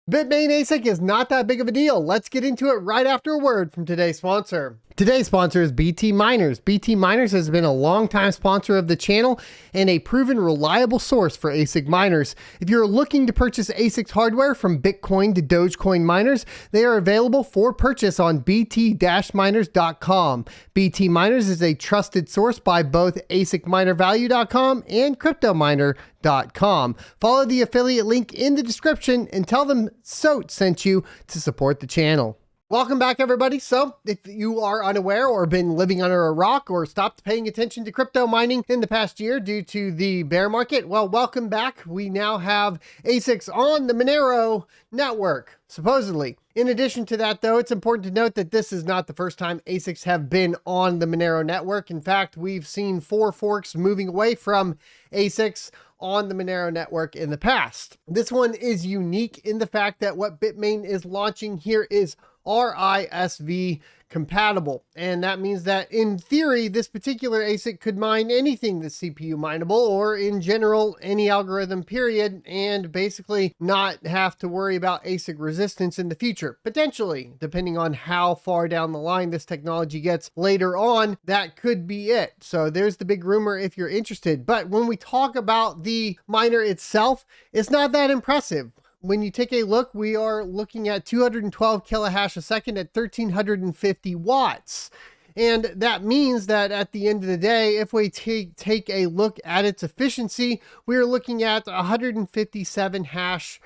Bitmain ASIC is not that big of a deal. Let's get into it right after a word from today's sponsor. Today's sponsor is BT Miners. BT Miners has been a long-time sponsor of the channel and a proven reliable source for ASIC miners. If you're looking to purchase ASIC hardware from Bitcoin to Dogecoin miners, they are available for purchase on bt-miners.com. BT Miners is a trusted source by both ASICminervalue.com and cryptominer.com. Follow the affiliate link in the description and tell them SOT sent you to support the channel. Welcome back, everybody. So if you are unaware or been living under a rock or stopped paying attention to crypto mining in the past year due to the bear market, well, welcome back. We now have ASICs on the Monero network, supposedly. In addition to that, though, it's important to note that this is not the first time ASICs have been on the Monero network. In fact, we've seen 4 forks moving away from ASICs on the Monero network in the past. This one is unique in the fact that what Bitmain is launching here is RISV compatible. And that means that in theory, this particular ASIC could mine anything that's CPU mineable, or in general, any algorithm period, and basically not have to worry about ASIC resistance in the future. Potentially, depending on how far down the line this technology gets later on, that could be it. So there's the big rumor if you're interested. But when we talk about the miner itself, it's not that impressive. When you take a look, we are looking at 212 kilohash a second at 1350 watts. And that means that at the end of the day, if we take a look at its efficiency, we're looking at 157 hash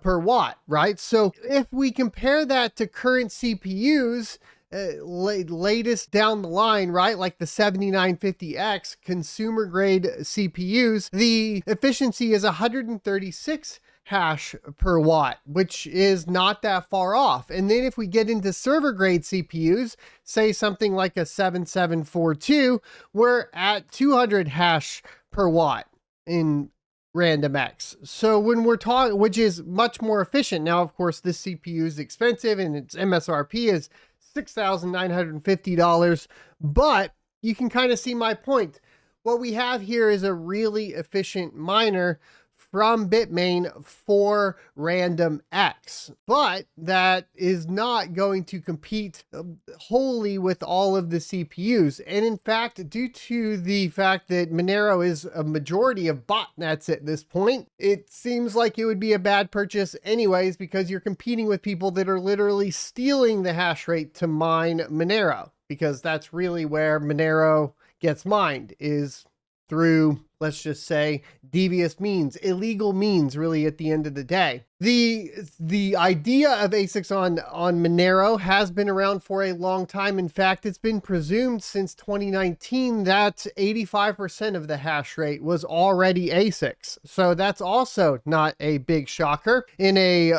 per watt, right? So if we compare that to current CPUs, latest down the line, right, like the 7950X consumer grade CPUs, the efficiency is 136 hash per watt, which is not that far off. And then if we get into server grade CPUs, say something like a 7742, we're at 200 hash per watt in RandomX. So when we're talking, which is much more efficient. Now, of course, this CPU is expensive and its MSRP is $6,950, but you can kind of see my point. What we have here is a really efficient miner from Bitmain for RandomX, but that is not going to compete wholly with all of the CPUs. And in fact, due to the fact that Monero is a majority of botnets at this point, it seems like it would be a bad purchase anyways, because you're competing with people that are literally stealing the hash rate to mine Monero, because that's really where Monero gets mined, is through, let's just say, devious means, illegal means, really, at the end of the day. The idea of ASICs on Monero has been around for a long time. In fact, it's been presumed since 2019 that 85% of the hash rate was already ASICs. So that's also not a big shocker. In a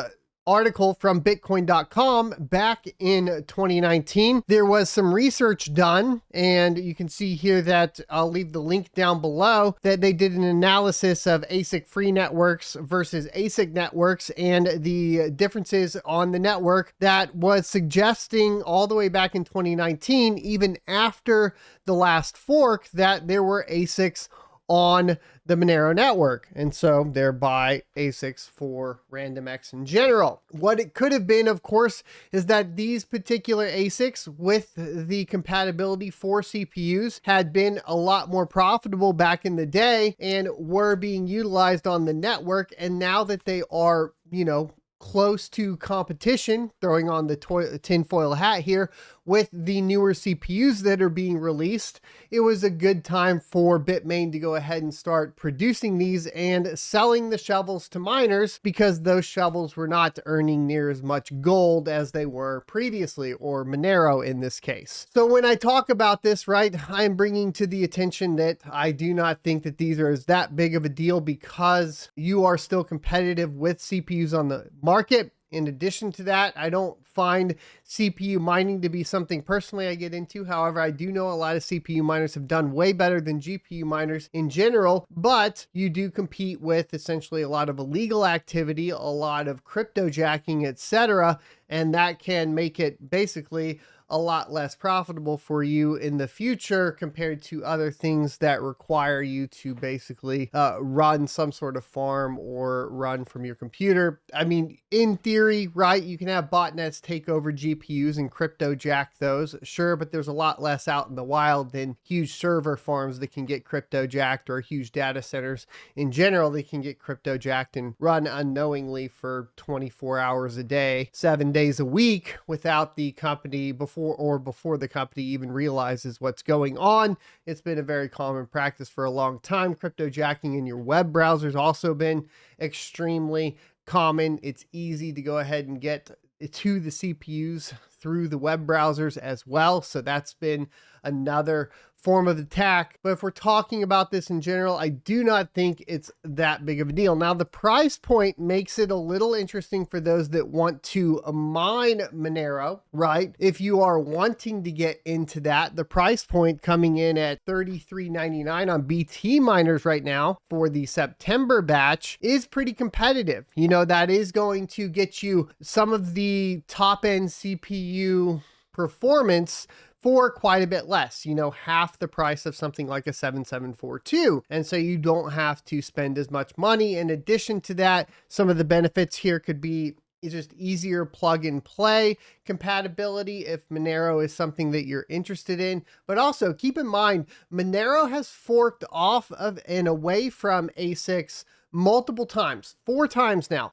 article from bitcoin.com back in 2019, there was some research done, and you can see here that I'll leave the link down below, that they did an analysis of ASIC free networks versus ASIC networks and the differences on the network, that was suggesting all the way back in 2019, even after the last fork, that there were ASICs on the Monero network, and so thereby ASICs for RandomX in general. What it could have been, of course, is that these particular ASICs with the compatibility for CPUs had been a lot more profitable back in the day and were being utilized on the network, and now that they are, you know, close to competition, throwing on the tinfoil hat here, with the newer CPUs that are being released, it was a good time for Bitmain to go ahead and start producing these and selling the shovels to miners, because those shovels were not earning near as much gold as they were previously, or Monero in this case. So when I talk about this, right, I'm bringing to the attention that I do not think that these are that big of a deal, because you are still competitive with CPUs on the market. In addition to that, I don't find CPU mining to be something personally I get into. However, I do know a lot of CPU miners have done way better than GPU miners in general, but you do compete with essentially a lot of illegal activity, a lot of crypto jacking, etc. And that can make it basically a lot less profitable for you in the future compared to other things that require you to basically run some sort of farm or run from your computer. I mean, in theory, right, you can have botnets take over GPUs and crypto jack those, sure, but there's a lot less out in the wild than huge server farms that can get crypto jacked, or huge data centers in general that can get crypto jacked and run unknowingly for 24 hours a day, 7 days a week without the company before the company even realizes what's going on. It's been a very common practice for a long time. Crypto jacking in your web browser's also been extremely common. It's easy to go ahead and get to the CPUs through the web browsers as well. So that's been another form of attack. But if we're talking about this in general, I do not think it's that big of a deal. Now, the price point makes it a little interesting for those that want to mine Monero, right? If you are wanting to get into that, the price point coming in at $33.99 on BT miners right now for the September batch is pretty competitive. You know, that is going to get you some of the top end CPU performance for quite a bit less, you know, half the price of something like a 7742. And so you don't have to spend as much money. In addition to that, some of the benefits here could be just easier plug and play compatibility if Monero is something that you're interested in. But also keep in mind, Monero has forked off of and away from ASICs multiple times, 4 times now.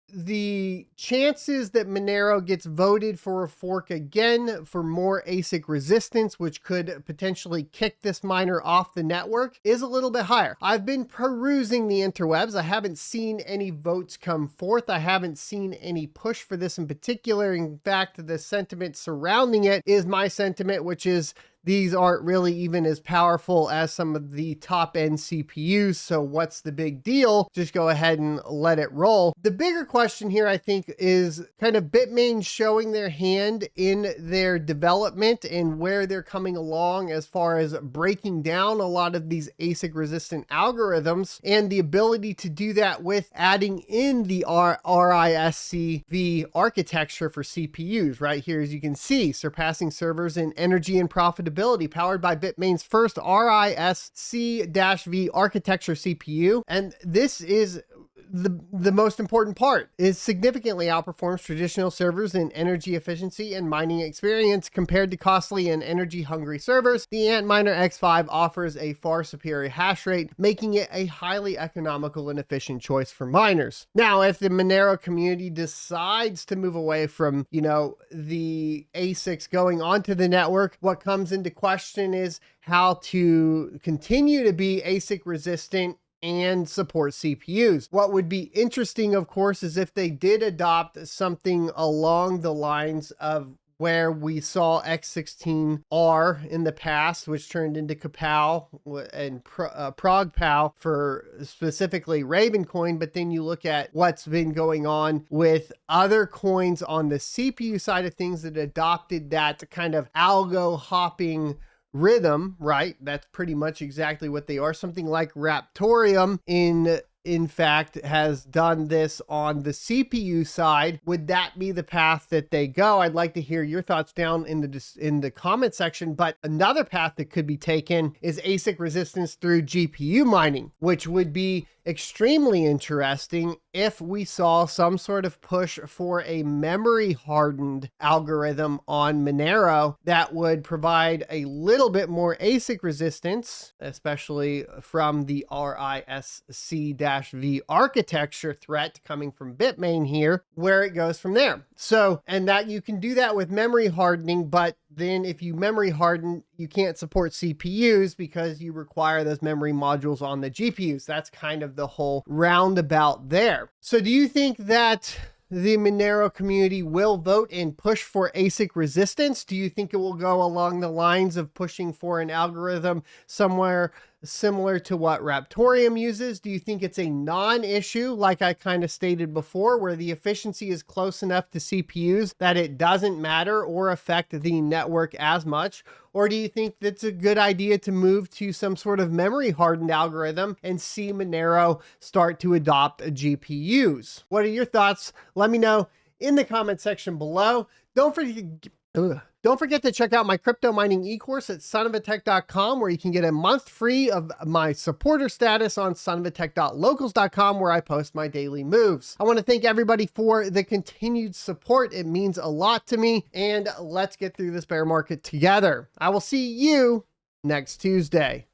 The chances that Monero gets voted for a fork again for more ASIC resistance, which could potentially kick this miner off the network, is a little bit higher. I've been perusing the interwebs. I haven't seen any votes come forth. I haven't seen any push for this in particular. In fact, the sentiment surrounding it is my sentiment, which is these aren't really even as powerful as some of the top end CPUs. So what's the big deal? Just go ahead and let it roll. The bigger question here, I think, is kind of Bitmain showing their hand in their development and where they're coming along as far as breaking down a lot of these ASIC resistant algorithms, and the ability to do that with adding in the RISC-V architecture for CPUs. Right here, as you can see, surpassing servers in energy and profitability, powered by Bitmain's first RISC-V architecture CPU. And this is the most important part, is significantly outperforms traditional servers in energy efficiency and mining experience compared to costly and energy hungry servers. The Antminer X5 offers a far superior hash rate, making it a highly economical and efficient choice for miners. Now, if the Monero community decides to move away from, you know, the ASICs going onto the network, what comes into question is how to continue to be ASIC resistant and support CPUs. What would be interesting, of course, is if they did adopt something along the lines of where we saw X16R in the past, which turned into Kapow and ProgPow for specifically Ravencoin. But then you look at what's been going on with other coins on the CPU side of things that adopted that kind of algo hopping rhythm, right? That's pretty much exactly what they are. Something like Raptorium in fact has done this on the CPU side. Would that be the path that they go? I'd like to hear your thoughts down in the comment section. But another path that could be taken is ASIC resistance through GPU mining, which would be extremely interesting if we saw some sort of push for a memory hardened algorithm on Monero that would provide a little bit more ASIC resistance, especially from the RISC-V architecture threat coming from Bitmain here, where it goes from there. So, and that you can do that with memory hardening, but then if you memory harden, you can't support CPUs because you require those memory modules on the GPUs. That's kind of the whole roundabout there. So do you think that the Monero community will vote and push for ASIC resistance? Do you think it will go along the lines of pushing for an algorithm somewhere similar to what Raptorium uses? Do you think it's a non-issue, like I kind of stated before, where the efficiency is close enough to CPUs that it doesn't matter or affect the network as much? Or do you think that's a good idea to move to some sort of memory hardened algorithm and see Monero start to adopt GPUs? What are your thoughts? Let me know in the comment section below. Don't forget to check out my crypto mining e-course at sonofatech.com, where you can get a month free of my supporter status on sonofatech.locals.com, where I post my daily moves. I want to thank everybody for the continued support. It means a lot to me, and let's get through this bear market together. I will see you next Tuesday.